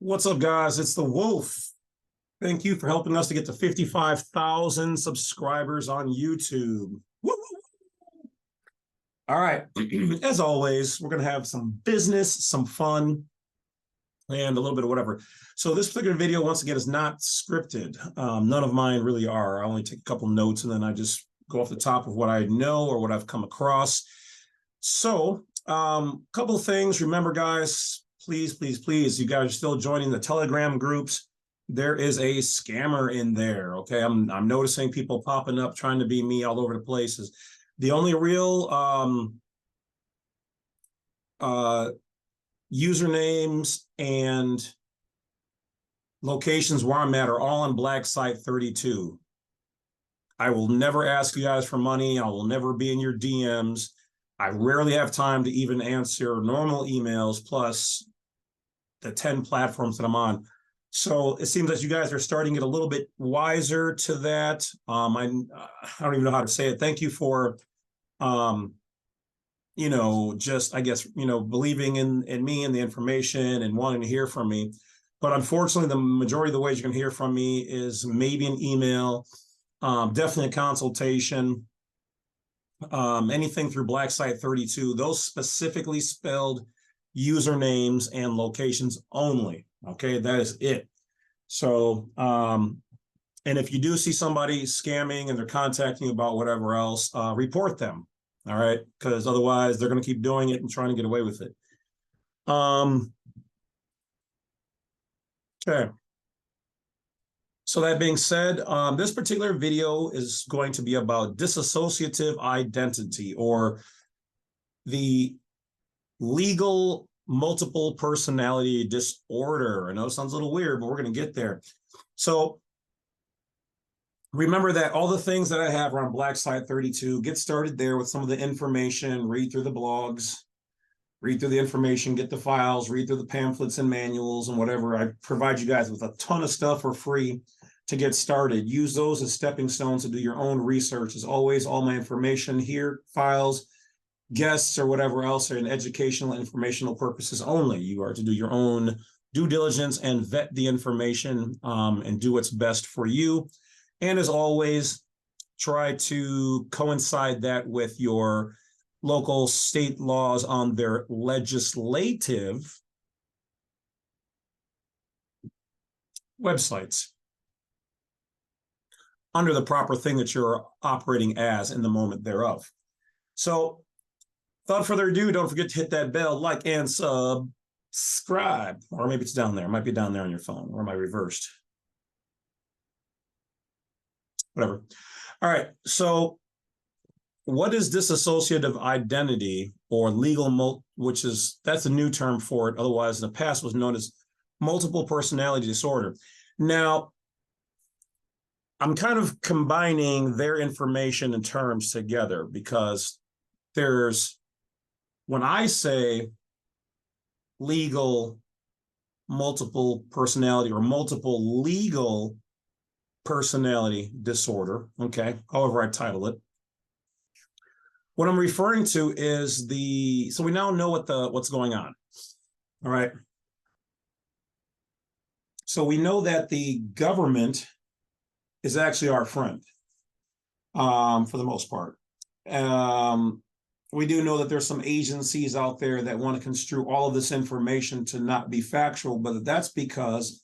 What's up, guys? It's the Wolf. Thank you for helping us to get to 55,000 subscribers on YouTube. Woo! All right. As always, we're going to have some business, some fun, and a little bit of whatever. So this particular video, once again, is not scripted. None of mine really are. I only take a couple notes, and then I just go off the top of what I know or what I've come across. So couple of things. Remember, guys, please, you guys are still joining the Telegram groups. There is a scammer in there, okay? I'm noticing people popping up trying to be me all over the places. The only real usernames and locations where I'm at are all on Black Site 32. I will never ask you guys for money. I will never be in your DMs. I rarely have time to even answer normal emails, plus the 10 platforms that I'm on. So it seems that you guys are starting to get a little bit wiser to that. I don't even know how to say it. Thank you for, just, I guess, believing in me and the information and wanting to hear from me. But unfortunately, the majority of the ways you can hear from me is maybe an email, definitely a consultation, anything through Black Site 32, those specifically spelled usernames and locations only. Okay, that is it. So, and if you do see somebody scamming and they're contacting you about whatever else, report them. All right, because otherwise they're going to keep doing it and trying to get away with it. Okay. So that being said, this particular video is going to be about dissociative identity, or the legal multiple personality disorder. I know it sounds a little weird, but we're going to get there. So remember that all the things that I have are on Black Site 32. Get started there with some of the information, read through the blogs, read through the information, get the files, read through the pamphlets and manuals and whatever. I provide you guys with a ton of stuff for free to get started. Use those as stepping stones to do your own research. As always, all my information here, files, guests, or whatever else are in educational and informational purposes only. You are to do your own due diligence and vet the information and do what's best for you. And as always, try to coincide that with your local state laws on their legislative websites under the proper thing that you're operating as in the moment thereof. So without further ado, don't forget to hit that bell, like, and subscribe. Or maybe it's down there. It might be down there on your phone. Or am I reversed? Whatever. All right. So what is dissociative identity, or legal, that's a new term for it. Otherwise, in the past was known as multiple personality disorder. Now, I'm kind of combining their information and terms together, because when I say legal multiple personality or multiple legal personality disorder, okay, however I title it, what I'm referring to is so we now know what's going on. All right. So we know that the government is actually our friend, for the most part. We do know that there's some agencies out there that want to construe all of this information to not be factual, but that's because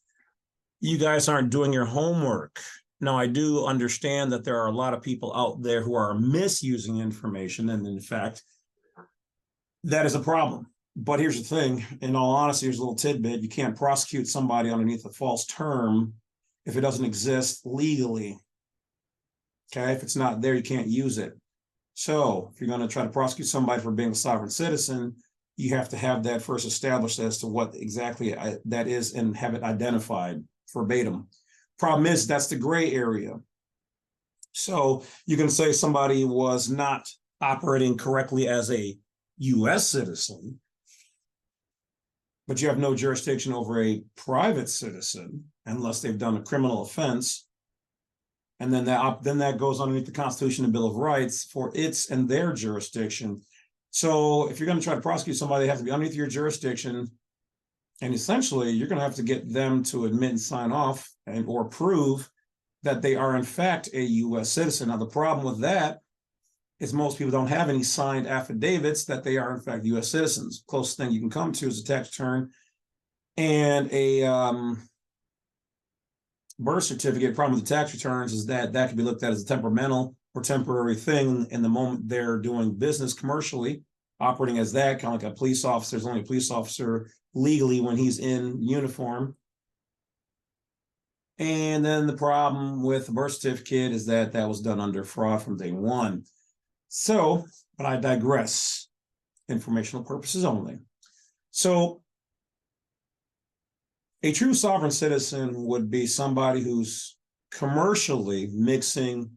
you guys aren't doing your homework. Now, I do understand that there are a lot of people out there who are misusing information, and in fact, that is a problem. But here's the thing, in all honesty, here's a little tidbit. You can't prosecute somebody underneath a false term if it doesn't exist legally. Okay, if it's not there, you can't use it. So if you're going to try to prosecute somebody for being a sovereign citizen, you have to have that first established as to what exactly that is and have it identified verbatim. Problem is, that's the gray area. So you can say somebody was not operating correctly as a U.S. citizen, but you have no jurisdiction over a private citizen unless they've done a criminal offense. And then that goes underneath the Constitution and Bill of Rights for its and their jurisdiction. So if you're going to try to prosecute somebody, they have to be underneath your jurisdiction And essentially, you're going to have to get them to admit and sign off and or prove that they are in fact a U.S. citizen. Now, the problem with that is most people don't have any signed affidavits that they are in fact U.S. citizens. Closest thing you can come to is a tax return and a birth certificate. Problem with the tax returns is that that can be looked at as a temperamental or temporary thing in the moment they're doing business commercially, operating as that, kind of like a police officer. There's only a police officer legally when he's in uniform. And then the problem with the birth certificate is that that was done under fraud from day one. So, but I digress, informational purposes only. So a true sovereign citizen would be somebody who's commercially mixing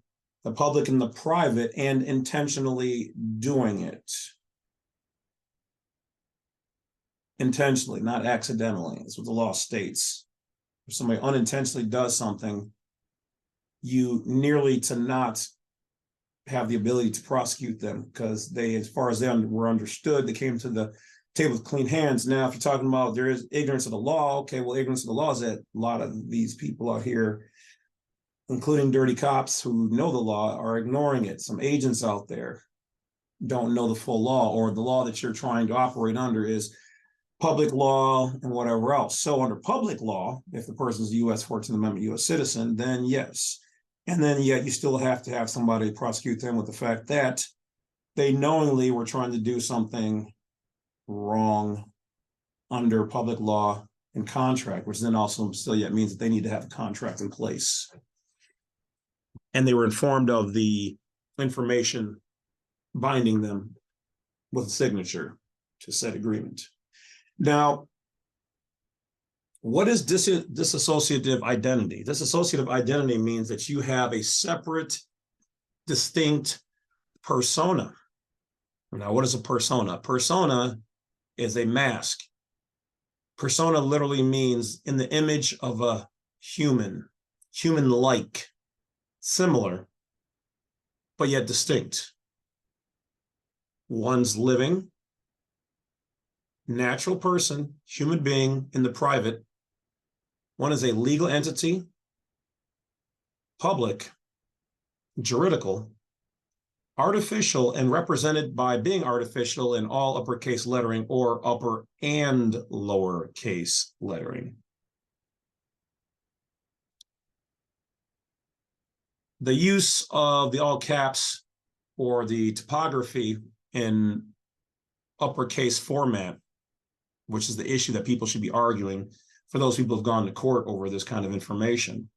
the public and the private and intentionally doing it. Intentionally, not accidentally. That's what the law states. If somebody unintentionally does something, you nearly to not have the ability to prosecute them because they, as far as they were understood, they came to the table with clean hands. Now, if you're talking about there is ignorance of the law, okay, well, ignorance of the law is that a lot of these people out here, including dirty cops who know the law, are ignoring it. Some agents out there don't know the full law, or the law that you're trying to operate under is public law and whatever else. So under public law, if the person's a U.S. 14th Amendment U.S. citizen, then yes. And then yet you still have to have somebody prosecute them with the fact that they knowingly were trying to do something wrong under public law and contract, which then also still yet means that they need to have a contract in place. And they were informed of the information binding them with a signature to said agreement. Now, what is disassociative identity? Disassociative identity means that you have a separate, distinct persona. Now, what is a persona? Persona is a mask. Persona literally means in the image of a human, human-like, similar, but yet distinct. One's living, natural person, human being in the private. One is a legal entity, public, juridical, artificial, and represented by being artificial in all uppercase lettering or upper and lowercase lettering. The use of the all caps or the typography in uppercase format, which is the issue that people should be arguing for those people who have gone to court over this kind of information,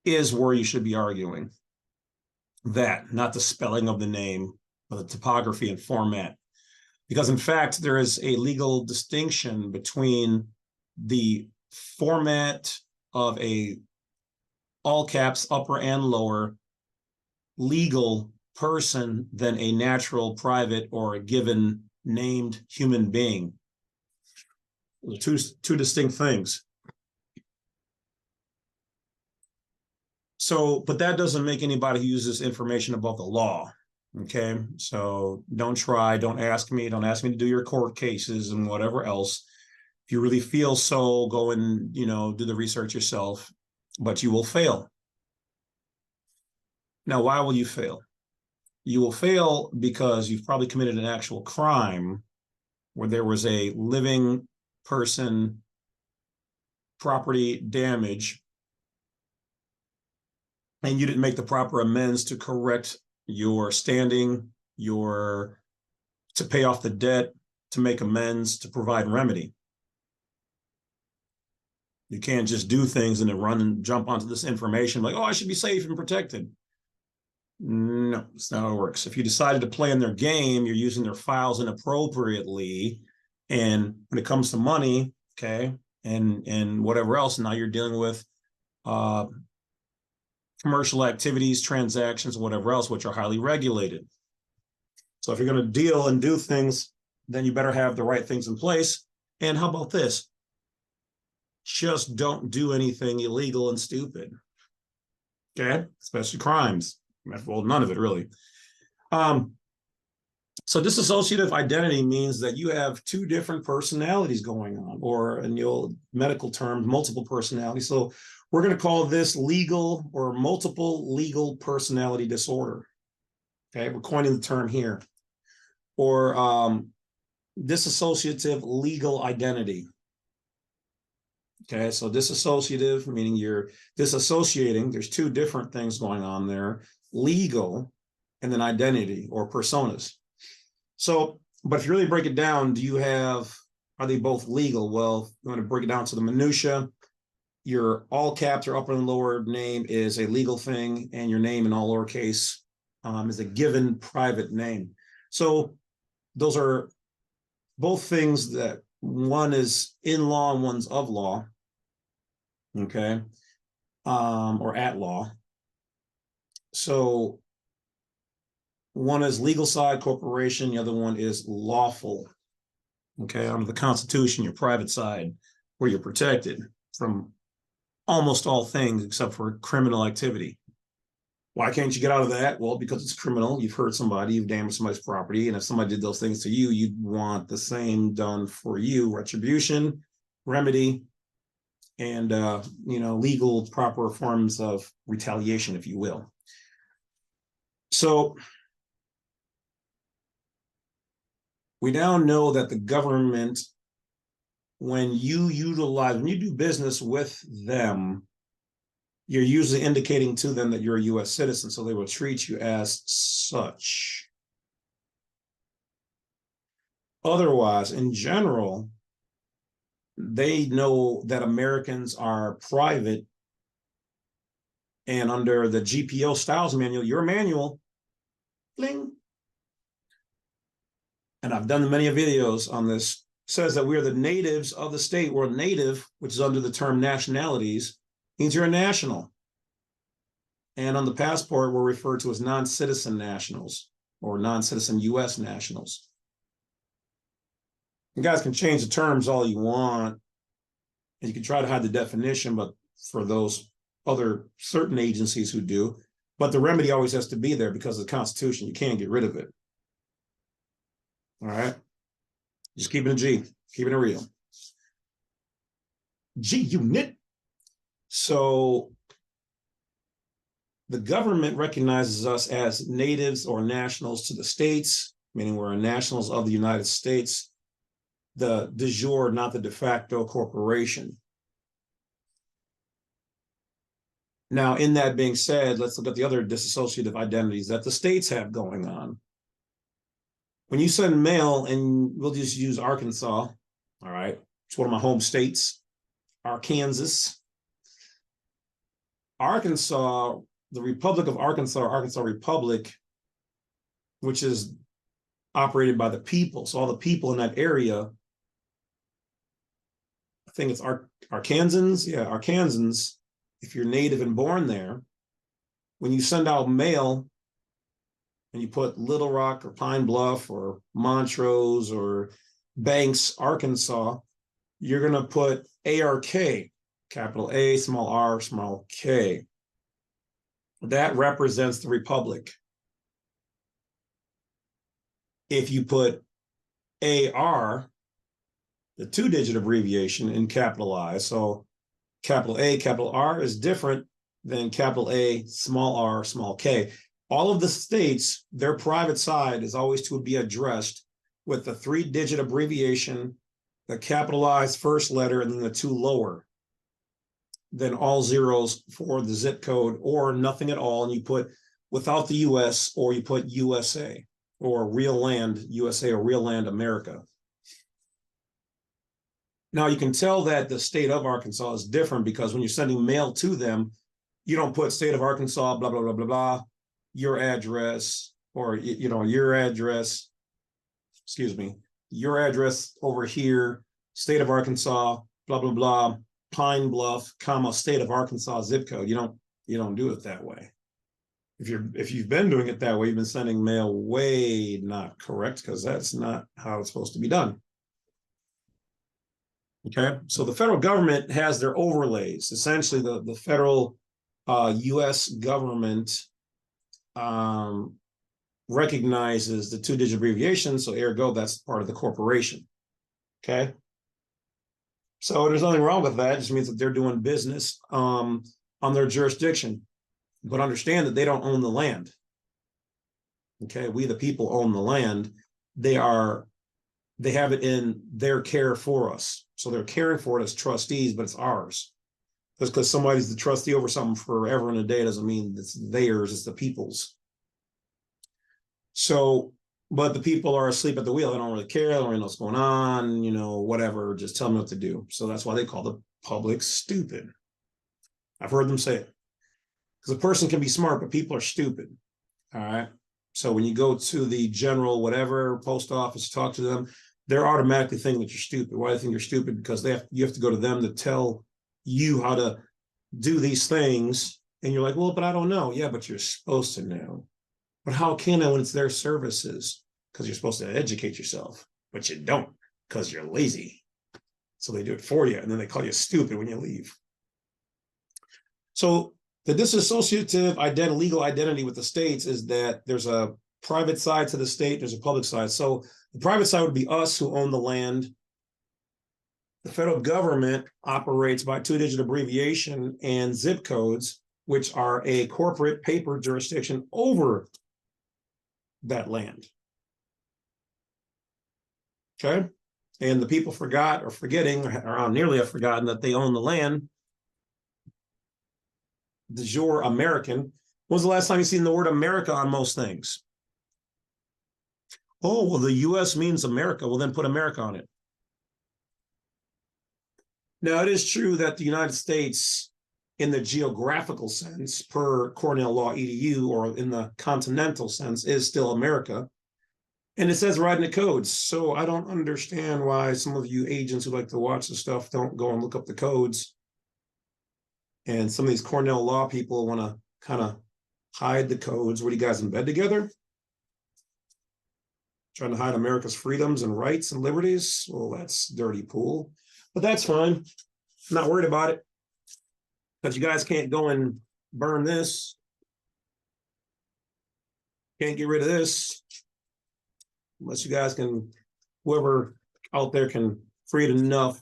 is where you should be arguing. That, not the spelling of the name, but the typography and format. Because in fact, there is a legal distinction between the format of a all caps, upper and lower, legal person than a natural, private, or a given named human being. Two distinct things. So, but that doesn't make anybody who uses information above the law. Okay, so don't ask me to do your court cases and whatever else. If you really feel so, go and, do the research yourself, but you will fail. Now, why will you fail? You will fail because you've probably committed an actual crime where there was a living person, property damage, and you didn't make the proper amends to correct your standing, to pay off the debt, to make amends, to provide remedy. You can't just do things and then run and jump onto this information like, oh, I should be safe and protected. No, that's not how it works. If you decided to play in their game, you're using their files inappropriately. And when it comes to money, okay, and whatever else, now you're dealing with commercial activities, transactions, whatever else, which are highly regulated. So if you're going to deal and do things, then you better have the right things in place. And how about this? Just don't do anything illegal and stupid. Okay, especially crimes. Well, none of it really. So dissociative identity means that you have two different personalities going on, or in the old medical term, multiple personalities. So we're going to call this legal or multiple legal personality disorder. Okay, we're coining the term here. Or dissociative legal identity. Okay, so dissociative, meaning you're disassociating. There's two different things going on there. Legal, and then identity or personas. So, but if you really break it down, are they both legal? Well, you want to break it down to the minutia. Your all caps or upper and lower name is a legal thing, and your name in all lowercase is a given private name. So those are both things that one is in law and one's of law, okay, or at law. So one is legal side, corporation. The other one is lawful. Okay, under the Constitution, your private side, where you're protected from almost all things except for criminal activity. Why can't you get out of that? Well, because it's criminal. You've hurt somebody, you've damaged somebody's property, and if somebody did those things to you, you'd want the same done for you. Retribution, remedy, and legal proper forms of retaliation, if you will. So we now know that the government, when you do business with them, you're usually indicating to them that you're a U.S. citizen, so they will treat you as such. Otherwise, in general, they know that Americans are private, and under the GPO Styles Manual, your manual, bling, and I've done many videos on this, says that we are the natives of the state. We're a native, which is under the term nationalities, means you're a national. And on the passport, we're referred to as non-citizen nationals or non-citizen U.S. nationals. You guys can change the terms all you want, and you can try to hide the definition, but for those other certain agencies who do, but the remedy always has to be there because of the Constitution. You can't get rid of it. All right. Just keeping it G, keeping it real. G-Unit. So the government recognizes us as natives or nationals to the states, meaning we're nationals of the United States, the de jure, not the de facto corporation. Now, in that being said, let's look at the other dissociative identities that the states have going on. When you send mail, and we'll just use Arkansas, all right, it's one of my home states, Arkansas. Arkansas, the Republic of Arkansas, Arkansas Republic, which is operated by the people. So all the people in that area, I think it's Arkansans. Yeah, Arkansans, if you're native and born there, when you send out mail, and you put Little Rock or Pine Bluff or Montrose or Banks, Arkansas, you're going to put ARK, capital A, small r, small k. That represents the Republic. If you put AR, the two-digit abbreviation, in capital I, so capital A, capital R is different than capital A, small r, small k. All of the states, their private side is always to be addressed with the three-digit abbreviation, the capitalized first letter, and then the two lower. Then all zeros for the zip code, or nothing at all, and you put without the U.S., or you put USA, or real land USA, or real land America. Now, you can tell that the state of Arkansas is different because when you're sending mail to them, you don't put state of Arkansas, blah, blah, blah, blah, blah, your address, or, your address, your address over here, state of Arkansas, blah, blah, blah, Pine Bluff, comma, state of Arkansas zip code. You don't do it that way. If you've been doing it that way, you've been sending mail way not correct, because that's not how it's supposed to be done. Okay, so the federal government has their overlays. Essentially, the federal U.S. government recognizes the two-digit abbreviation, so ergo, that's part of the corporation. Okay. So there's nothing wrong with that. It just means that they're doing business on their jurisdiction. But understand that they don't own the land. Okay, we the people own the land. They have it in their care for us. So they're caring for it as trustees, but it's ours. Just because somebody's the trustee over something forever and a day doesn't mean it's theirs, it's the people's. So, but the people are asleep at the wheel. They don't really care. They don't really know what's going on, whatever. Just tell them what to do. So that's why they call the public stupid. I've heard them say it. Because a person can be smart, but people are stupid. All right. So when you go to the general, whatever, post office, talk to them, they're automatically thinking that you're stupid. Why do they think you're stupid? Because you have to go to them to tell you how to do these things. And you're like, well, but I don't know. Yeah, but you're supposed to know. But how can I when it's their services? Because you're supposed to educate yourself, but you don't because you're lazy. So they do it for you. And then they call you stupid when you leave. So the disassociative legal identity with the states is that there's a private side to the state, there's a public side. So the private side would be us who own the land. The federal government operates by two-digit abbreviation and zip codes, which are a corporate paper jurisdiction over that land. Okay? And the people forgot or forgetting, or nearly have forgotten that they own the land. De jure American. When was the last time you seen the word America on most things? Oh, well, the U.S. means America. Well, then put America on it. Now, it is true that the United States, in the geographical sense, per Cornell Law EDU, or in the continental sense, is still America. And it says right in the codes. So I don't understand why some of you agents who like to watch the stuff don't go and look up the codes. And some of these Cornell law people want to kind of hide the codes. What are you guys in bed together? Trying to hide America's freedoms and rights and liberties? Well, that's dirty pool. But that's fine. I'm not worried about it. Because you guys can't go and burn this. Can't get rid of this. Unless you guys can, whoever out there can create enough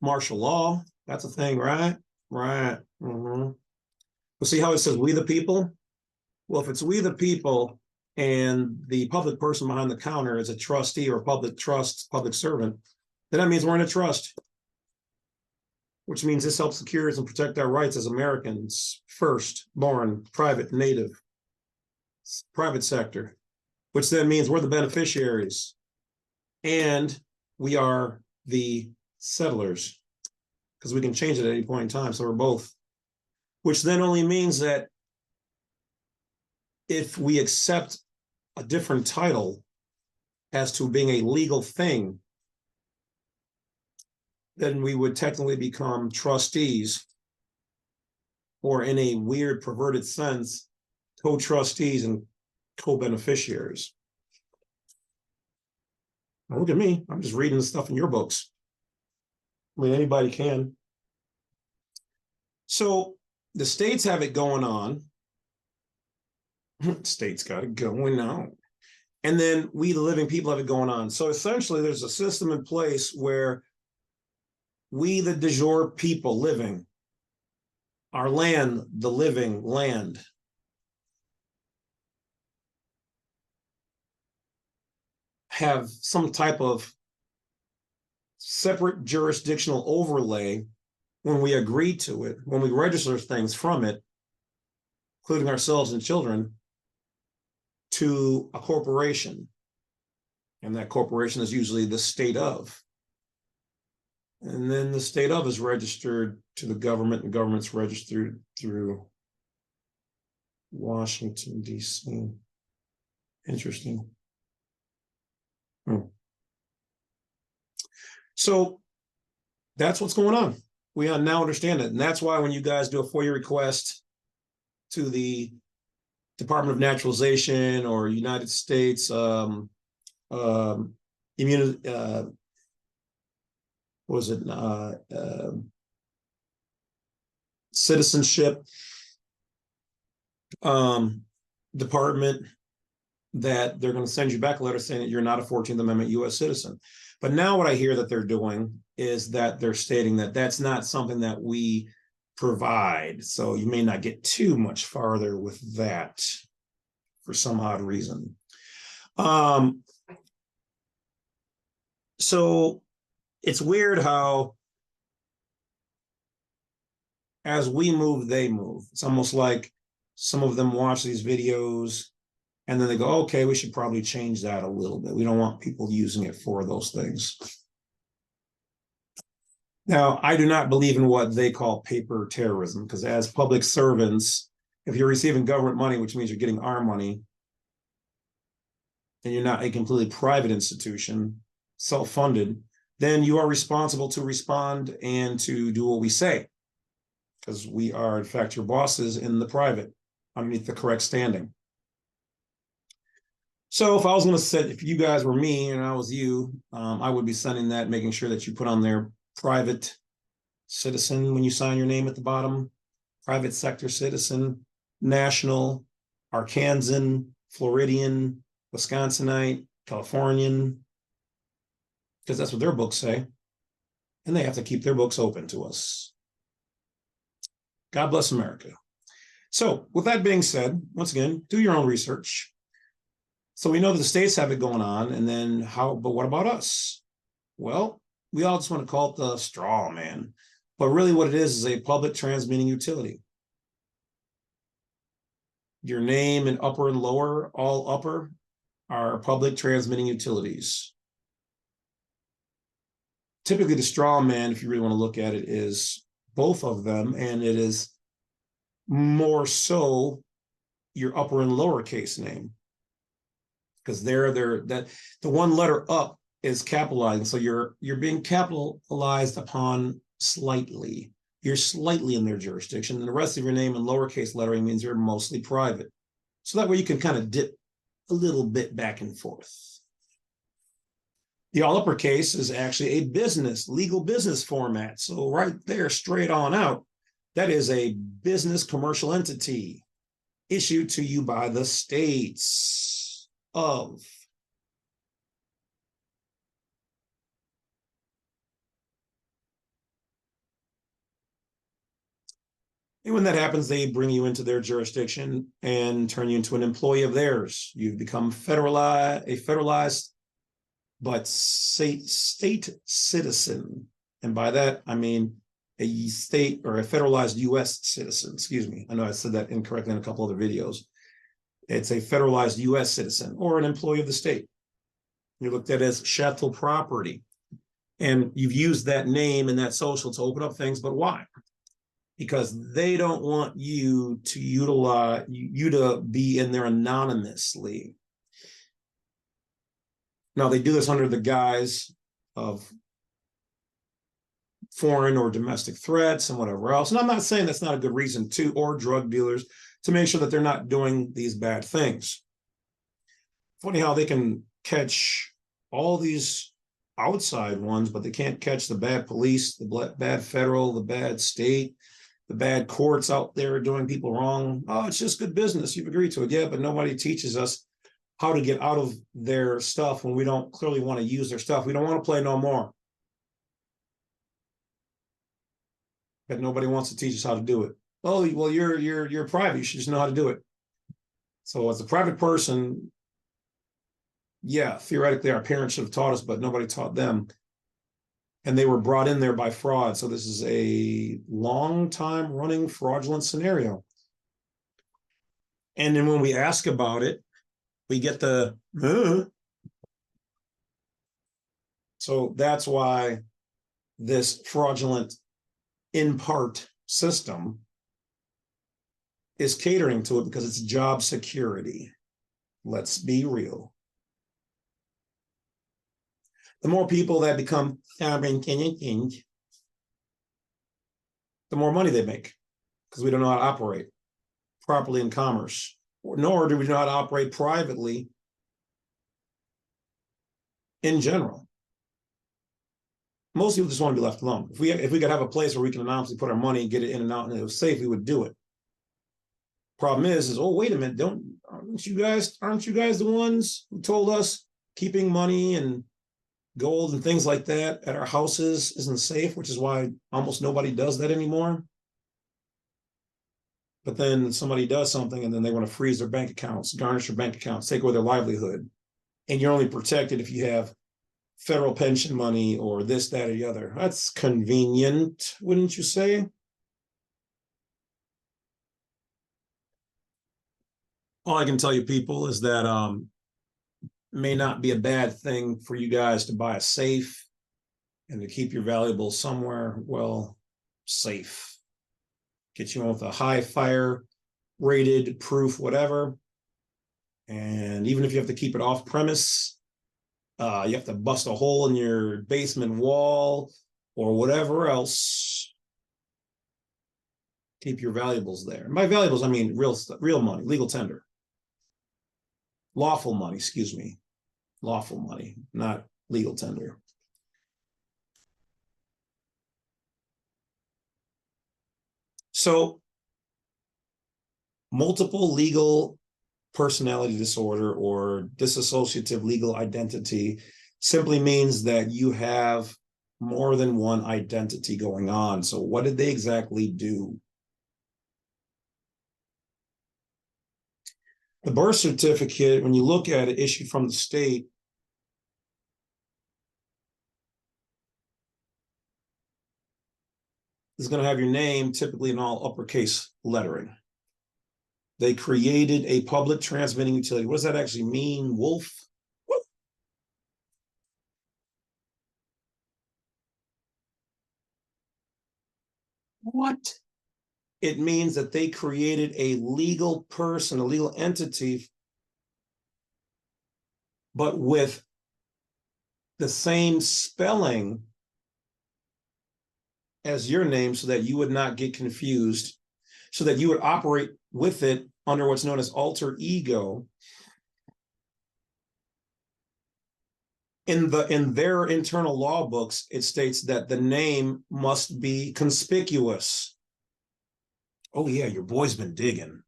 martial law. That's a thing, right? Right. Mm-hmm. Well, see how it says we the people? Well, if it's we the people and the public person behind the counter is a trustee or public trust, public servant, then that means we're in a trust, which means this helps secure and protect our rights as Americans, first born, private, native, private sector, which then means we're the beneficiaries and we are the settlers, because we can change it at any point in time. So we're both, which then only means that if we accept a different title as to being a legal thing, then we would technically become trustees, or in a weird, perverted sense, co-trustees and co-beneficiaries. Now look at me. I'm just reading the stuff in your books. I mean, anybody can. So the states have it going on. States got it going on. And then we, the living people, have it going on. So essentially, there's a system in place where we, the de jure people living, our land, the living land, have some type of separate jurisdictional overlay when we agree to it, when we register things from it, including ourselves and children, to a corporation. And that corporation is usually the state of. And then the state of is registered to the government, and government's registered through Washington, D.C. Interesting. So that's what's going on. We now understand it. And that's why when you guys do a FOIA request to the Department of Naturalization or United States citizenship department, that they're going to send you back a letter saying that you're not a 14th Amendment U.S. citizen. But now what I hear that they're doing is that they're stating that that's not something that we provide. So you may not get too much farther with that for some odd reason. So it's weird how as we move, they move. It's almost like some of them watch these videos and then they go, okay, we should probably change that a little bit. We don't want people using it for those things. Now, I do not believe in what they call paper terrorism, because as public servants, if you're receiving government money, which means you're getting our money, and you're not a completely private institution, self-funded, then you are responsible to respond and to do what we say, because we are, in fact, your bosses in the private, underneath the correct standing. So if I was going to set, if you guys were me and I was you, I would be sending that, making sure that you put on there private citizen when you sign your name at the bottom, private sector citizen, national, Arkansan, Floridian, Wisconsinite, Californian, because that's what their books say. And they have to keep their books open to us. God bless America. So with that being said, once again, do your own research. So we know that the states have it going on, and then but what about us? Well, we all just want to call it the straw man, but really what it is a public transmitting utility. Your name and upper and lower, all upper, are public transmitting utilities. Typically the straw man, if you really want to look at it, is both of them, and it is more so your upper and lowercase name, because that the one letter up is capitalized, so you're being capitalized upon slightly. You're slightly in their jurisdiction, and the rest of your name in lowercase lettering means you're mostly private. So that way you can kind of dip a little bit back and forth. The all uppercase is actually a legal business format. So right there, straight on out, that is a business commercial entity issued to you by the states of. And when that happens, they bring you into their jurisdiction and turn you into an employee of theirs. You've become a federalized but state citizen. And by that, I mean a state or a federalized U.S. citizen. Excuse me. I know I said that incorrectly in a couple other videos. It's a federalized U.S. citizen or an employee of the state. You're looked at as chattel property. And you've used that name and that social to open up things, but why? Because they don't want you to utilize you to be in there anonymously. Now they do this under the guise of foreign or domestic threats and whatever else. And I'm not saying that's not a good reason to, or drug dealers, to make sure that they're not doing these bad things. Funny how they can catch all these outside ones, but they can't catch the bad police, the bad federal, the bad state, the bad courts out there doing people wrong. Oh, it's just good business. You've agreed to it. Yeah, but nobody teaches us how to get out of their stuff when we don't clearly want to use their stuff. We don't want to play no more. But nobody wants to teach us how to do it. Oh, well, you're private. You should just know how to do it. So as a private person, yeah, theoretically our parents should have taught us, but nobody taught them. And they were brought in there by fraud. So this is a long time running fraudulent scenario. And then when we ask about it, we get the, So that's why this fraudulent in part system is catering to it, because it's job security. Let's be real. The more people that become the more money they make, because we don't know how to operate properly in commerce, nor do we know how to operate privately in general. Most people just want to be left alone. If we could have a place where we can anonymously put our money, get it in and out, and it was safe, we would do it. Problem is, oh, wait a minute, aren't you guys the ones who told us keeping money and gold and things like that at our houses isn't safe, which is why almost nobody does that anymore? But then somebody does something and then they want to freeze their bank accounts, garnish their bank accounts, take away their livelihood. And you're only protected if you have federal pension money or this, that, or the other. That's convenient, wouldn't you say? All I can tell you, people, is that may not be a bad thing for you guys to buy a safe and to keep your valuables somewhere, well, safe. Get you on with a high fire rated proof, whatever. And even if you have to keep it off premise, you have to bust a hole in your basement wall or whatever else. Keep your valuables there. And by valuables, I mean real money, legal tender. Lawful money, excuse me. Lawful money, not legal tender. So, multiple legal personality disorder or dissociative legal identity simply means that you have more than one identity going on. So what did they exactly do? The birth certificate, when you look at it, issued from the state, is going to have your name typically in all uppercase lettering. They created a public transmitting utility. What does that actually mean, Wolf? What? It means that they created a legal person, a legal entity, but with the same spelling as your name so that you would not get confused, so that you would operate with it under what's known as alter ego. In their internal law books, it states that the name must be conspicuous. Oh yeah, your boy's been digging.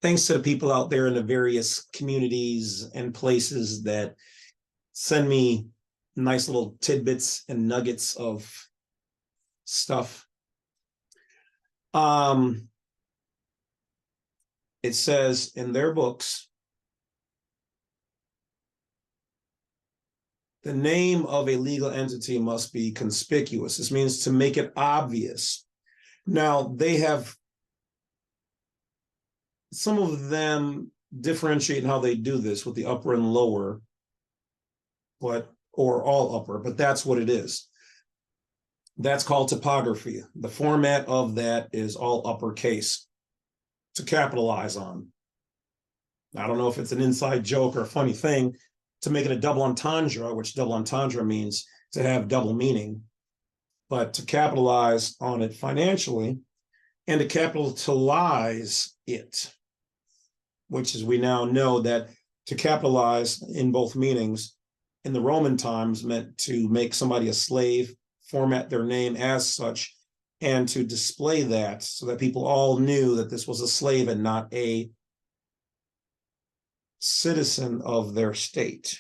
Thanks to the people out there in the various communities and places that send me nice little tidbits and nuggets of stuff. It says in their books, the name of a legal entity must be conspicuous. This means to make it obvious. Now, they have, some of them differentiate in how they do this with the upper and lower, or all upper, but that's what it is. That's called typography. The format of that is all uppercase to capitalize on. I don't know if it's an inside joke or a funny thing to make it a double entendre, which double entendre means to have double meaning, but to capitalize on it financially and to capitalize it, which is, we now know that to capitalize in both meanings in the Roman times meant to make somebody a slave, format their name as such, and to display that so that people all knew that this was a slave and not a citizen of their state.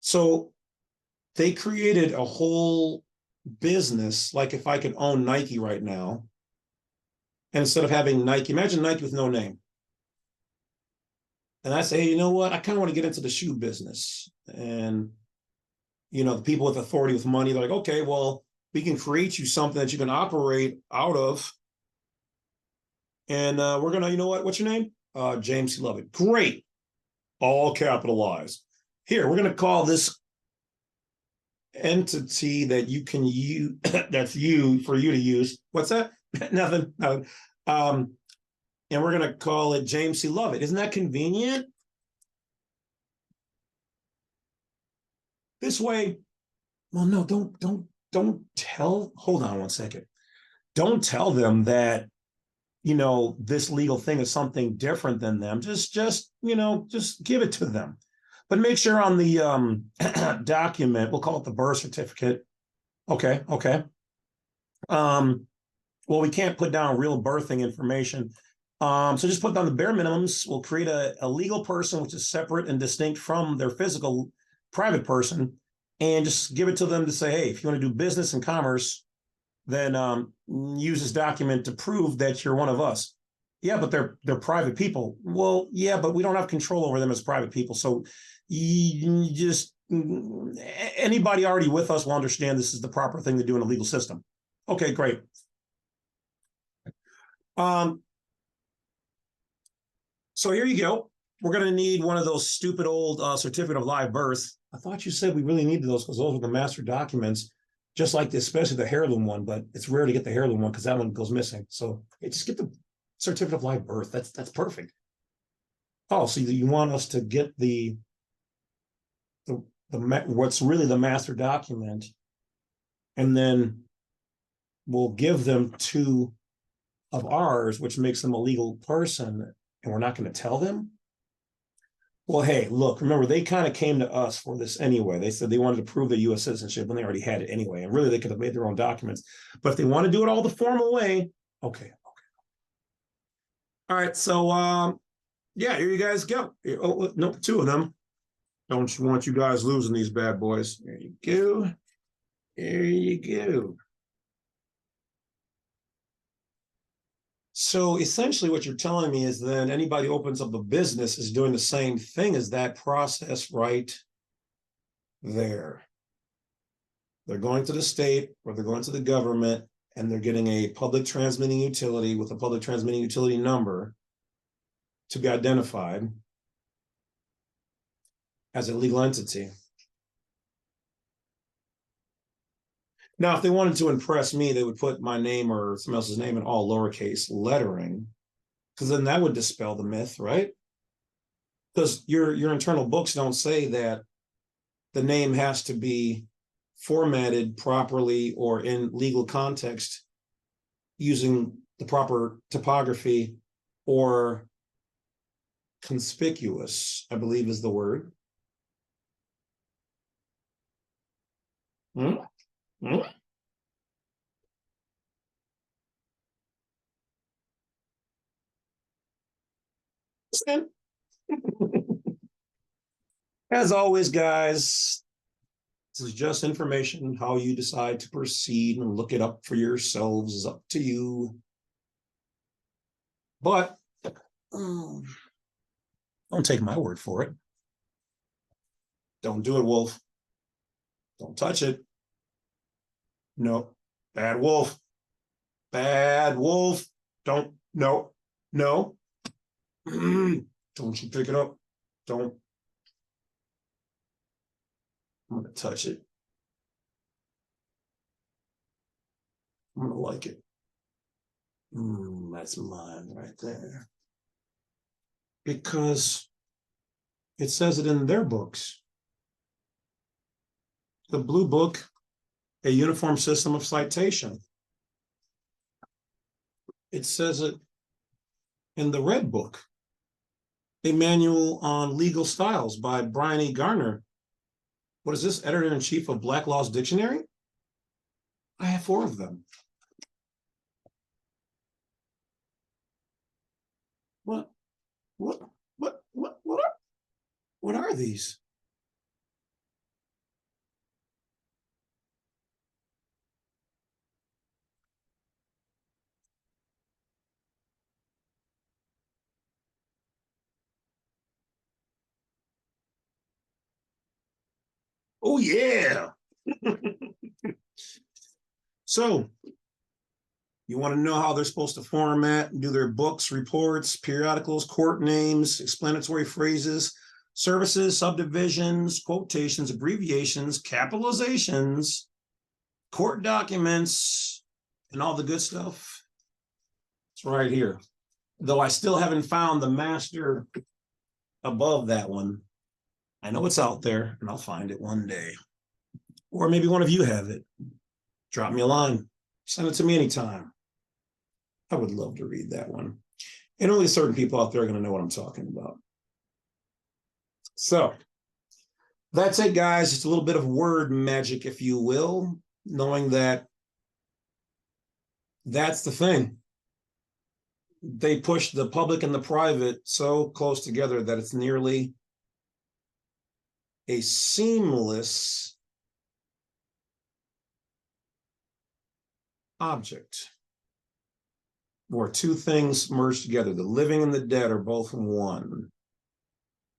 So they created a whole business, like if I could own Nike right now, and instead of having Nike, imagine Nike with no name. And I say, hey, you know what? I kind of want to get into the shoe business. And, you know, the people with authority, with money, they're like, okay, well, we can create you something that you can operate out of. And we're going to, you know what? What's your name? James C. Lovett. Great. All capitalized. Here, we're going to call this entity that you can use, that's you, for you to use. What's that? Nothing. And we're going to call it James C. Lovett. Isn't that convenient? This way, well, no, don't tell, hold on one second. Don't tell them that, you know, this legal thing is something different than them. Just give it to them. But make sure on the document, we'll call it the birth certificate. Okay. Well, we can't put down real birthing information. So just put down the bare minimums. We'll create a legal person, which is separate and distinct from their physical private person, and just give it to them to say, hey, if you want to do business and commerce, then use this document to prove that you're one of us. Yeah, but they're private people. Well, yeah, but we don't have control over them as private people. So you just anybody already with us will understand this is the proper thing to do in a legal system. Okay, great. So here you go. We're going to need one of those stupid old certificate of live birth. I thought you said we really needed those because those are the master documents, just like this, especially the heirloom one, but it's rare to get the heirloom one because that one goes missing. So just get the certificate of live birth. That's perfect. Oh, so you want us to get the what's really the master document, and then we'll give them two of ours, which makes them a legal person, and we're not going to tell them? Well, hey, look, remember, they kind of came to us for this anyway. They said they wanted to prove their U.S. citizenship when they already had it anyway. And really, they could have made their own documents. But if they want to do it all the formal way, okay. All right, so, yeah, here you guys go. Oh, no, two of them. Don't want you guys losing these bad boys. There you go. There you go. So essentially what you're telling me is then anybody who opens up a business is doing the same thing as that process right there. They're going to the state or they're going to the government and they're getting a public transmitting utility with a public transmitting utility number to be identified as a legal entity. Now, if they wanted to impress me, they would put my name or someone else's name in all lowercase lettering, because then that would dispel the myth, right? Because your internal books don't say that the name has to be formatted properly or in legal context using the proper typography or conspicuous, I believe is the word. As always, guys, this is just information. How you decide to proceed and look it up for yourselves is up to you. But don't take my word for it. Don't do it, Wolf. Don't touch it. No. Bad wolf. Bad wolf. Don't. No. No. Don't you pick it up. Don't. I'm going to touch it. I'm going to like it. That's mine right there. Because it says it in their books. The blue book, A Uniform System of Citation. It says it in the red book, A Manual on Legal Styles by Brian E. Garner. What is this, editor-in-chief of Black Law's Dictionary? I have 4 of them. What are these? Oh, yeah. So, you want to know how they're supposed to format and do their books, reports, periodicals, court names, explanatory phrases, services, subdivisions, quotations, abbreviations, capitalizations, court documents, and all the good stuff? It's right here. Though I still haven't found the master above that one. I know it's out there, and I'll find it one day. Or maybe one of you have it. Drop me a line. Send it to me anytime. I would love to read that one. And only certain people out there are going to know what I'm talking about. So that's it, guys. Just a little bit of word magic, if you will, knowing that That's the thing. They push the public and the private so close together that it's nearly a seamless object where two things merge together. The living and the dead are both one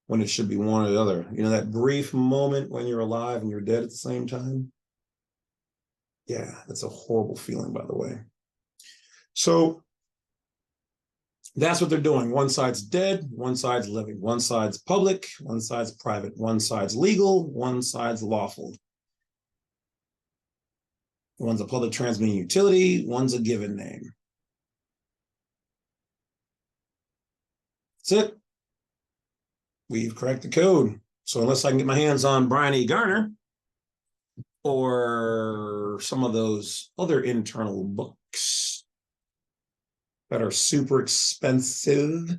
when it should be one or the other. You know, that brief moment when you're alive and you're dead at the same time? Yeah, that's a horrible feeling, by the way. So that's what they're doing. One side's dead, one side's living. One side's public, one side's private. One side's legal, one side's lawful. One's a public transmitting utility, one's a given name. That's it. We've cracked the code. So unless I can get my hands on Brian E. Garner or some of those other internal books that are super expensive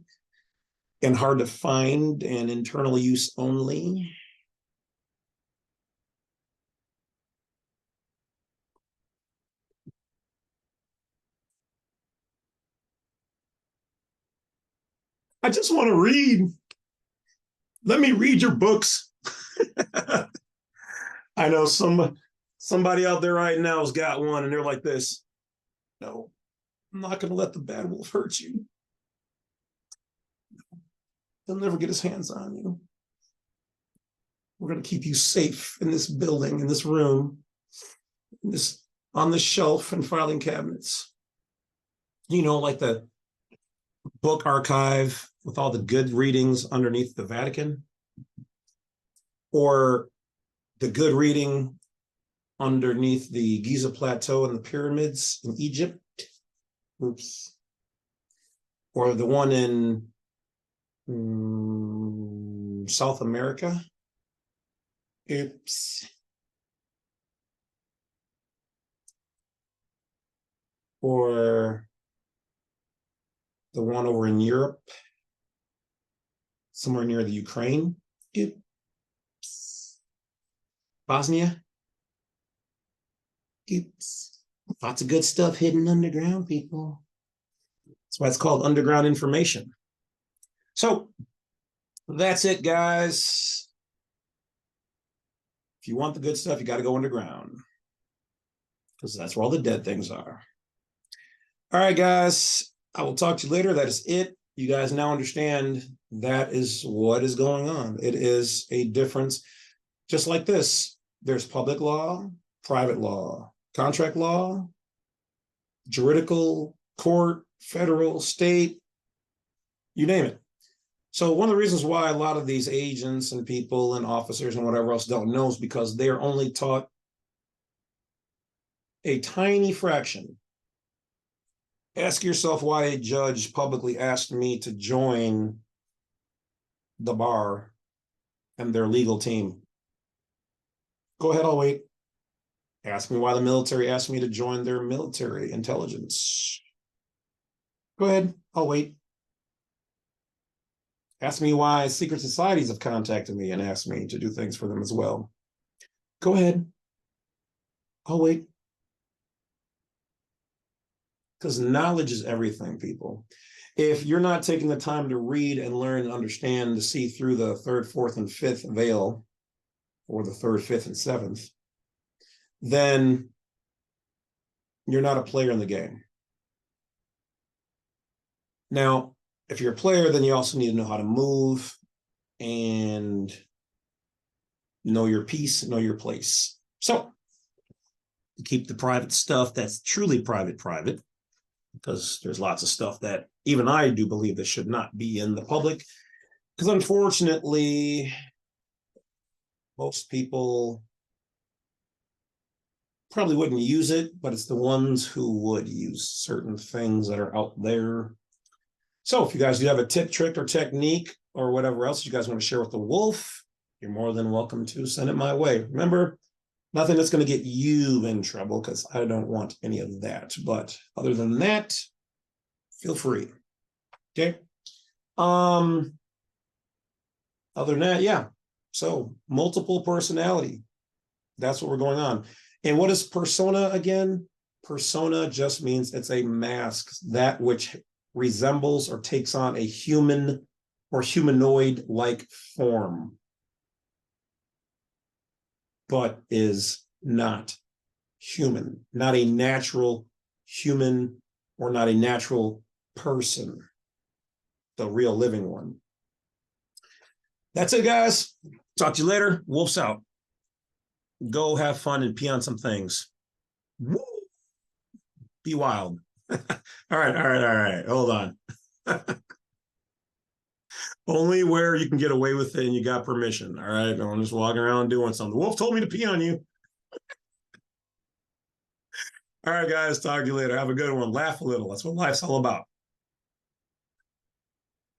and hard to find and internal use only, I just want to read. Let me read your books. I know somebody out there right now has got one and they're like this. No, I'm not going to let the Badwolf hurt you. He'll never get his hands on you. We're going to keep you safe in this building, in this room, on the shelf and filing cabinets. You know, like the book archive with all the good readings underneath the Vatican, or the good reading underneath the Giza Plateau and the pyramids in Egypt. Oops. Or the one in South America. Oops. Or the one over in Europe, somewhere near the Ukraine. Oops. Bosnia. Oops. Lots of good stuff hidden underground, people. That's why it's called underground information. So that's it, guys. If you want the good stuff, you got to go underground, because that's where all the dead things are. All right, guys. I will talk to you later. That is it. You guys now understand that is what is going on. It is a difference. Just like this, there's public law, private law, contract law, juridical, court, federal, state, you name it. So one of the reasons why a lot of these agents and people and officers and whatever else don't know is because they're only taught a tiny fraction. Ask yourself why a judge publicly asked me to join the bar and their legal team. Go ahead, I'll wait. Ask me why the military asked me to join their military intelligence. Go ahead, I'll wait. Ask me why secret societies have contacted me and asked me to do things for them as well. Go ahead, I'll wait. Because knowledge is everything, people. If you're not taking the time to read and learn and understand, to see through the third, fourth, and fifth veil, or the third, fifth, and seventh, then you're not a player in the game. Now, if you're a player, then you also need to know how to move and know your piece, know your place. So keep the private stuff that's truly private, because there's lots of stuff that even I do believe that should not be in the public, because unfortunately, most people probably wouldn't use it, but it's the ones who would use certain things that are out there. So if you guys do have a tip, trick, or technique, or whatever else you guys want to share with the wolf, you're more than welcome to send it my way. Remember, nothing that's going to get you in trouble, because I don't want any of that. But other than that, feel free. Okay. Other than that, yeah. So multiple personality. That's what we're going on. And what is persona again? Persona just means it's a mask, that which resembles or takes on a human or humanoid-like form, but is not human, not a natural human or not a natural person, the real living one. That's it, guys. Talk to you later. Wolf's out. Go have fun and pee on some things. Woo! Be wild. All right. Hold on. Only where you can get away with it and you got permission. All right. I'm just walking around doing something. The wolf told me to pee on you. All right, guys. Talk to you later. Have a good one. Laugh a little. That's what life's all about.